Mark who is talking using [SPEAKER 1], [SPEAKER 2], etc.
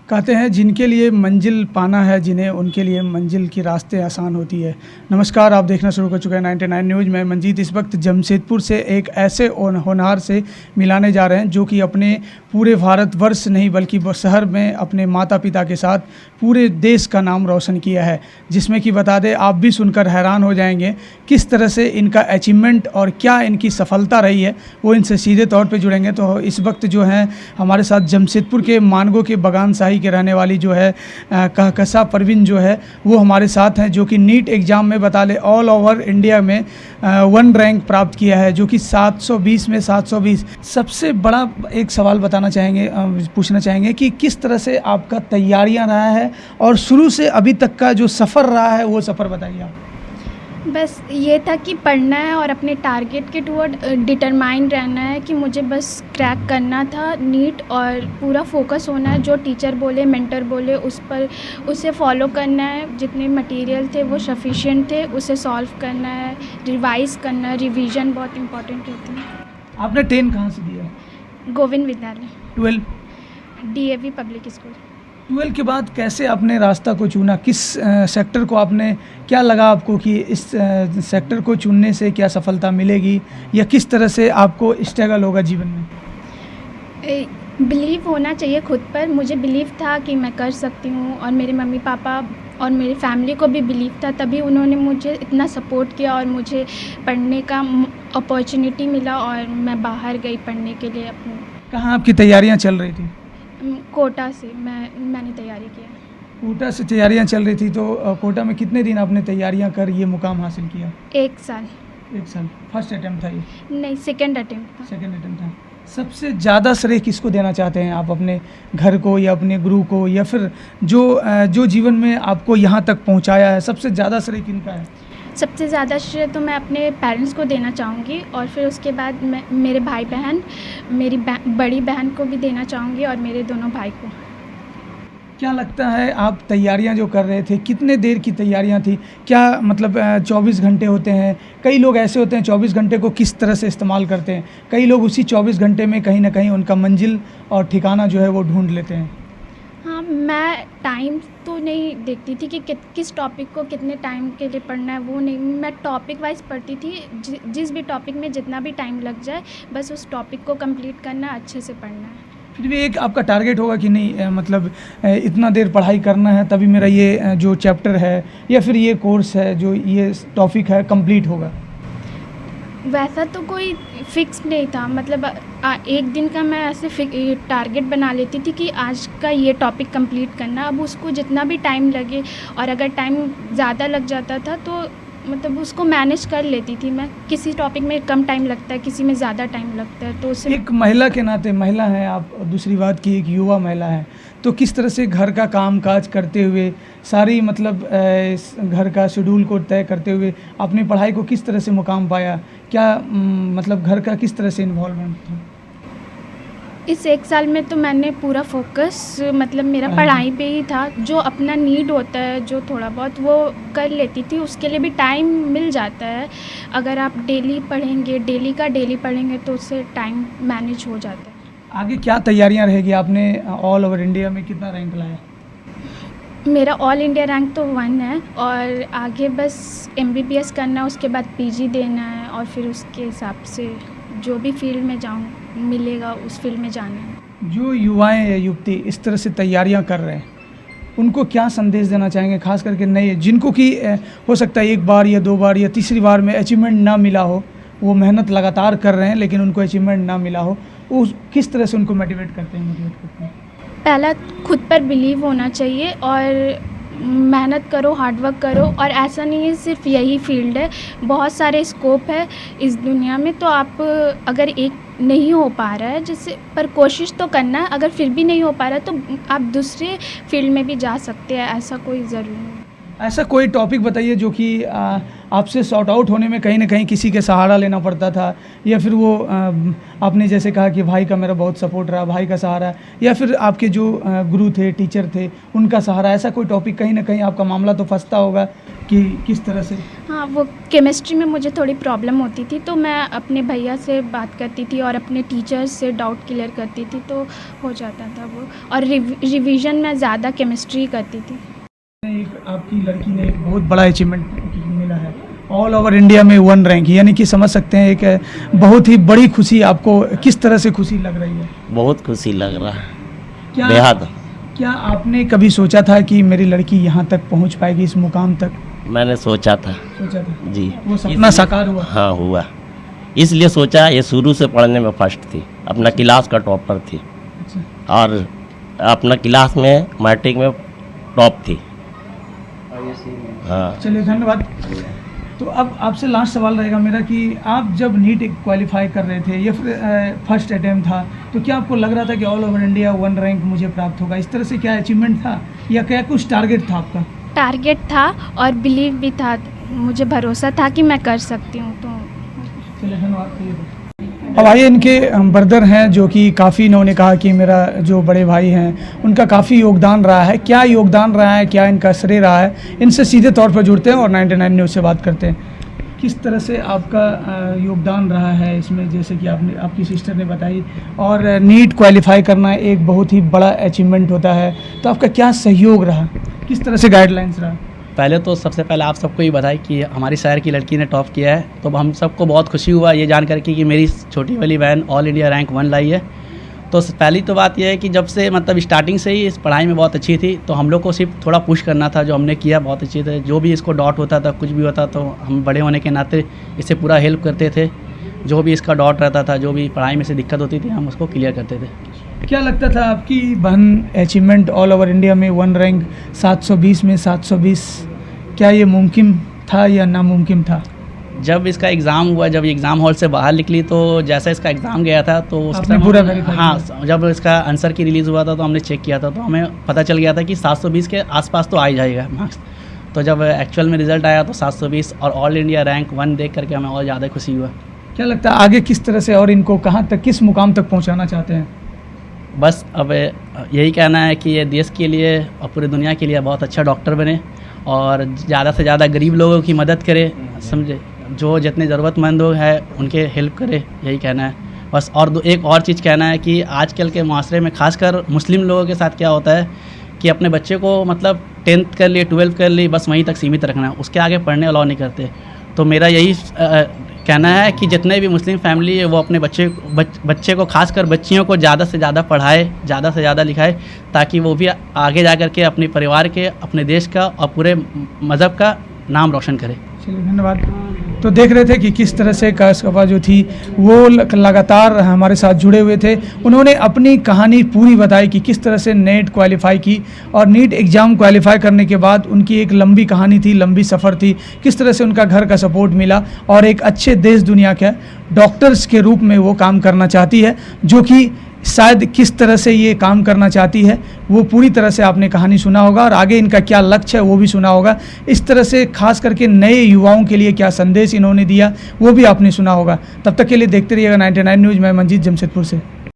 [SPEAKER 1] कहते हैं जिनके लिए मंजिल पाना है जिन्हें, उनके लिए मंजिल की रास्ते आसान होती है। नमस्कार, आप देखना शुरू कर चुके हैं 99 न्यूज़। मैं मंजीत इस वक्त जमशेदपुर से एक ऐसे होनहार से मिलाने जा रहे हैं जो कि अपने पूरे भारतवर्ष नहीं बल्कि शहर में अपने माता पिता के साथ पूरे देश का नाम रोशन किया है। जिसमें कि बता दें, आप भी सुनकर हैरान हो जाएंगे किस तरह से इनका अचीवमेंट और क्या इनकी सफलता रही है। वो इनसे सीधे तौर पे जुड़ेंगे। तो इस वक्त जो है हमारे साथ जमशेदपुर के मानगो के बगान शाही के रहने वाली जो है कहकशा परवीन जो है वो हमारे साथ हैं, जो कि नीट एग्ज़ाम में बता लें ऑल ओवर इंडिया में 1 रैंक प्राप्त किया है, जो कि 720 में 720। सबसे बड़ा एक सवाल पूछना चाहेंगे कि किस तरह से आपका तैयारियां रहा है और शुरू से अभी तक का जो सफ़र रहा है वो सफ़र बताइए आप।
[SPEAKER 2] बस ये था कि पढ़ना है और अपने टारगेट के टुवर्ड डिटरमाइंड रहना है कि मुझे बस क्रैक करना था नीट, और पूरा फोकस होना है। जो टीचर बोले, मेंटर बोले, उसे फॉलो करना है। जितने मटेरियल थे वो सफिशिएंट थे, उसे सॉल्व करना है, रिवाइज करना है। रिवीजन बहुत इंपॉर्टेंट होती है।
[SPEAKER 1] आपने 10 कहाँ से दिया?
[SPEAKER 2] गोविंद विद्यालय,
[SPEAKER 1] 12
[SPEAKER 2] DAV पब्लिक स्कूल।
[SPEAKER 1] 12 के बाद कैसे आपने रास्ता को चुना? किस सेक्टर को आपने, क्या लगा आपको कि इस सेक्टर को चुनने से क्या सफलता मिलेगी, या किस तरह से आपको स्ट्रगल होगा जीवन में?
[SPEAKER 2] बिलीव होना चाहिए खुद पर। मुझे बिलीव था कि मैं कर सकती हूँ, और मेरे मम्मी पापा और मेरी फैमिली को भी बिलीव था, तभी उन्होंने मुझे इतना सपोर्ट किया और मुझे पढ़ने का अपॉर्चुनिटी मिला और मैं बाहर गई पढ़ने के लिए। अपने
[SPEAKER 1] कहाँ आपकी तैयारियाँ चल रही थी?
[SPEAKER 2] कोटा से मैंने तैयारी किया।
[SPEAKER 1] कोटा से तैयारियां चल रही थी, तो कोटा में कितने दिन आपने तैयारियां कर ये मुकाम हासिल किया?
[SPEAKER 2] 1 साल।
[SPEAKER 1] 1 साल। फर्स्ट अटेम्प्ट था ये?
[SPEAKER 2] नहीं, सेकंड अटेम्प्ट था।
[SPEAKER 1] सेकंड अटेम्प्ट था। सबसे ज़्यादा श्रेय किसको देना चाहते हैं आप? अपने घर को, या अपने गुरु को, या फिर जो जीवन में आपको यहाँ तक पहुँचाया है, सबसे ज़्यादा श्रेय किनका है?
[SPEAKER 2] सबसे ज़्यादा श्रेय तो मैं अपने पेरेंट्स को देना चाहूँगी, और फिर उसके बाद मैं मेरे भाई बहन, मेरी बड़ी बहन को भी देना चाहूँगी, और मेरे दोनों भाई को।
[SPEAKER 1] क्या लगता है, आप तैयारियां जो कर रहे थे, कितने देर की तैयारियां थी? क्या मतलब 24 घंटे होते हैं? कई लोग ऐसे होते हैं 24 घंटे को किस तरह से इस्तेमाल करते हैं। कई लोग उसी 24 घंटे में कहीं ना कहीं उनका मंजिल और ठिकाना जो है वो ढूंढ लेते हैं।
[SPEAKER 2] हाँ, मैं टाइम तो नहीं देखती थी कि किस टॉपिक को कितने टाइम के लिए पढ़ना है, वो नहीं। मैं टॉपिक वाइज पढ़ती थी। जिस भी टॉपिक में जितना भी टाइम लग जाए, बस उस टॉपिक को कंप्लीट करना, अच्छे से पढ़ना है।
[SPEAKER 1] फिर भी एक आपका टारगेट होगा कि नहीं, मतलब इतना देर पढ़ाई करना है तभी मेरा ये जो चैप्टर है या फिर ये कोर्स है, जो ये टॉपिक है, कंप्लीट होगा।
[SPEAKER 2] वैसा तो कोई फिक्स नहीं था। मतलब एक दिन का मैं ऐसे टारगेट बना लेती थी कि आज का ये टॉपिक कंप्लीट करना। अब उसको जितना भी टाइम लगे, और अगर टाइम ज़्यादा लग जाता था तो मतलब उसको मैनेज कर लेती थी मैं। किसी टॉपिक में कम टाइम लगता है, किसी में ज़्यादा टाइम लगता है, तो उसे। एक
[SPEAKER 1] महिला के नाते, महिला हैं आप, और दूसरी बात की एक युवा महिला है, तो किस तरह से घर का काम काज करते हुए, सारी मतलब घर का शेड्यूल को तय करते हुए अपनी पढ़ाई को किस तरह से मुकाम पाया? क्या मतलब घर का किस तरह से इन्वॉल्वमेंट था?
[SPEAKER 2] इस 1 साल में तो मैंने पूरा फोकस मतलब मेरा पढ़ाई पे ही था। जो अपना नीड होता है, जो थोड़ा बहुत, वो कर लेती थी। उसके लिए भी टाइम मिल जाता है। अगर आप डेली पढ़ेंगे तो उससे टाइम मैनेज हो जाता है।
[SPEAKER 1] आगे क्या तैयारियां रहेगी? आपने ऑल ओवर इंडिया में कितना रैंक लाया?
[SPEAKER 2] मेरा ऑल इंडिया रैंक तो 1 है, और आगे बस MBBS करना, उसके बाद PG देना है, और फिर उसके हिसाब से जो भी फील्ड में मिलेगा उस फील्ड में जाना है।
[SPEAKER 1] जो युवाएं या युवती इस तरह से तैयारियां कर रहे हैं, उनको क्या संदेश देना चाहेंगे? खास करके नए, जिनको कि हो सकता है 1 बार या 2 बार या तीसरी बार में अचीवमेंट ना मिला हो, वो मेहनत लगातार कर रहे हैं लेकिन उनको अचीवमेंट ना मिला हो, वो किस तरह से उनको मोटिवेट करते हैं?
[SPEAKER 2] पहला खुद पर बिलीव होना चाहिए, और मेहनत करो, हार्डवर्क करो। और ऐसा नहीं है सिर्फ यही फील्ड है, बहुत सारे स्कोप है इस दुनिया में। तो आप अगर एक नहीं हो पा रहा है जैसे, पर कोशिश तो करना है। अगर फिर भी नहीं हो पा रहा है तो आप दूसरे फील्ड में भी जा सकते हैं, ऐसा कोई ज़रूरी नहीं।
[SPEAKER 1] ऐसा कोई टॉपिक बताइए जो कि आपसे सॉर्ट आउट होने में कहीं ना कहीं किसी के सहारा लेना पड़ता था, या फिर वो आपने जैसे कहा कि भाई का मेरा बहुत सपोर्ट रहा, भाई का सहारा, या फिर आपके जो गुरु थे, टीचर थे, उनका सहारा। ऐसा कोई टॉपिक कहीं ना कहीं आपका मामला तो फंसता होगा कि किस तरह से।
[SPEAKER 2] हाँ, वो केमिस्ट्री में मुझे थोड़ी प्रॉब्लम होती थी, तो मैं अपने भैया से बात करती थी और अपने टीचर्स से डाउट क्लियर करती थी, तो हो जाता था वो। और रिवीजन में ज़्यादा केमिस्ट्री करती थी।
[SPEAKER 1] एक आपकी लड़की ने एक बहुत बड़ा अचीवमेंट मिला है, ऑल ओवर इंडिया में 1 रैंक, यानी कि समझ सकते हैं एक बहुत ही बड़ी खुशी। आपको किस तरह से खुशी लग रही है?
[SPEAKER 3] बहुत खुशी लग रहा है,
[SPEAKER 1] क्या
[SPEAKER 3] बेहद।
[SPEAKER 1] क्या आपने कभी सोचा था कि मेरी लड़की यहाँ तक पहुँच पाएगी, इस मुकाम तक?
[SPEAKER 3] मैंने सोचा था जी।
[SPEAKER 1] वो सपना साकार हुआ?
[SPEAKER 3] हाँ हुआ, इसलिए सोचा। ये शुरू से पढ़ने में फर्स्ट थी, अपना क्लास का टॉपर थी,
[SPEAKER 1] अच्छा।
[SPEAKER 3] और अपना क्लास में मैट्रिक में टॉप थी। हाँ।
[SPEAKER 1] चलिए, धन्यवाद। तो अब आपसे लास्ट सवाल रहेगा मेरा कि आप जब नीट क्वालिफाई कर रहे थे, या फिर फर्स्ट अटैम्प्ट था, तो क्या आपको लग रहा था कि ऑल ओवर इंडिया 1 रैंक मुझे प्राप्त होगा? इस तरह से क्या अचीवमेंट था, या क्या कुछ टारगेट था आपका?
[SPEAKER 2] टारगेट था और बिलीव भी था, मुझे भरोसा था कि मैं कर सकती हूँ। तो
[SPEAKER 1] चलिए, धन्यवाद। अब आइए, इनके ब्रदर हैं जो कि काफ़ी, इन्होंने कहा कि मेरा जो बड़े भाई हैं उनका काफ़ी योगदान रहा है। क्या योगदान रहा है, क्या इनका श्रेय रहा है, इनसे सीधे तौर पर जुड़ते हैं और 99 न्यूज़ से बात करते हैं। किस तरह से आपका योगदान रहा है इसमें, जैसे कि आपकी सिस्टर ने बताई, और नीट क्वालिफाई करना एक बहुत ही बड़ा अचीवमेंट होता है, तो आपका क्या सहयोग रहा, किस तरह से गाइडलाइंस रहा?
[SPEAKER 4] पहले तो सबसे पहले आप सबको ये बधाई कि हमारी शहर की लड़की ने टॉप किया है, तो हम सबको बहुत खुशी हुआ ये जान करके कि मेरी छोटी वाली बहन ऑल इंडिया रैंक 1 लाई है। तो पहली तो बात यह है कि जब से मतलब स्टार्टिंग से ही इस पढ़ाई में बहुत अच्छी थी, तो हम लोग को सिर्फ थोड़ा पुश करना था, जो हमने किया बहुत अच्छी थे। जो भी इसको डाउट होता था, कुछ भी होता, तो हम बड़े होने के नाते इसे पूरा हेल्प करते थे। जो भी इसका डाउट रहता था, जो भी पढ़ाई में से दिक्कत होती थी, हम उसको क्लियर करते थे।
[SPEAKER 1] क्या लगता था आपकी बहन अचीवमेंट ऑल ओवर इंडिया में 1 रैंक 720 में 720, क्या ये मुमकिन था या नामुमकिन था?
[SPEAKER 4] जब इसका एग्ज़ाम हुआ, जब एग्ज़ाम हॉल से बाहर निकली, तो जैसा इसका एग्ज़ाम गया था, तो उस
[SPEAKER 1] आपने पूरा वेरीफाई किया?
[SPEAKER 4] हाँ, जब इसका आंसर की रिलीज़ हुआ था तो हमने चेक किया था, तो हमें पता चल गया था कि 720 के आसपास तो आ ही जाएगा मार्क्स। तो जब एक्चुअल में रिज़ल्ट आया तो 720 और ऑल इंडिया रैंक 1 देख करके हमें और ज़्यादा खुशी हुआ।
[SPEAKER 1] क्या लगता है आगे किस तरह से और इनको कहाँ तक, किस मुकाम तक पहुँचाना चाहते हैं?
[SPEAKER 4] बस अब यही कहना है कि ये देश के लिए और पूरी दुनिया के लिए बहुत अच्छा डॉक्टर बने और ज़्यादा से ज़्यादा गरीब लोगों की मदद करे, समझे, जो जितने ज़रूरतमंद लोग हैं उनके हेल्प करे, यही कहना है बस। और एक और चीज़ कहना है कि आजकल के माशरे में खासकर मुस्लिम लोगों के साथ क्या होता है कि अपने बच्चे को मतलब 10th कर लिए, 12th कर ली, बस वहीं तक सीमित रखना है, उसके आगे पढ़ने अलाउ नहीं करते। तो मेरा यही कहना है कि जितने भी मुस्लिम फैमिली है वो अपने बच्चे को, खासकर बच्चियों को ज़्यादा से ज़्यादा पढ़ाए, ज़्यादा से ज़्यादा लिखाए, ताकि वो भी आगे जा कर के अपने परिवार के, अपने देश का और पूरे मज़हब का नाम रोशन करे।
[SPEAKER 1] चलिए, धन्यवाद। तो देख रहे थे कि किस तरह से काशकफा जो थी वो लगातार हमारे साथ जुड़े हुए थे। उन्होंने अपनी कहानी पूरी बताई कि किस तरह से नीट क्वालिफाई की, और नीट एग्ज़ाम क्वालिफाई करने के बाद उनकी एक लंबी कहानी थी, लंबी सफ़र थी, किस तरह से उनका घर का सपोर्ट मिला और एक अच्छे देश दुनिया के डॉक्टर्स के रूप में वो काम करना चाहती है, जो कि शायद किस तरह से ये काम करना चाहती है वो पूरी तरह से आपने कहानी सुना होगा, और आगे इनका क्या लक्ष्य है वो भी सुना होगा। इस तरह से खास करके नए युवाओं के लिए क्या संदेश इन्होंने दिया वो भी आपने सुना होगा। तब तक के लिए देखते रहिएगा 99 न्यूज़। मैं मंजीत, जमशेदपुर से।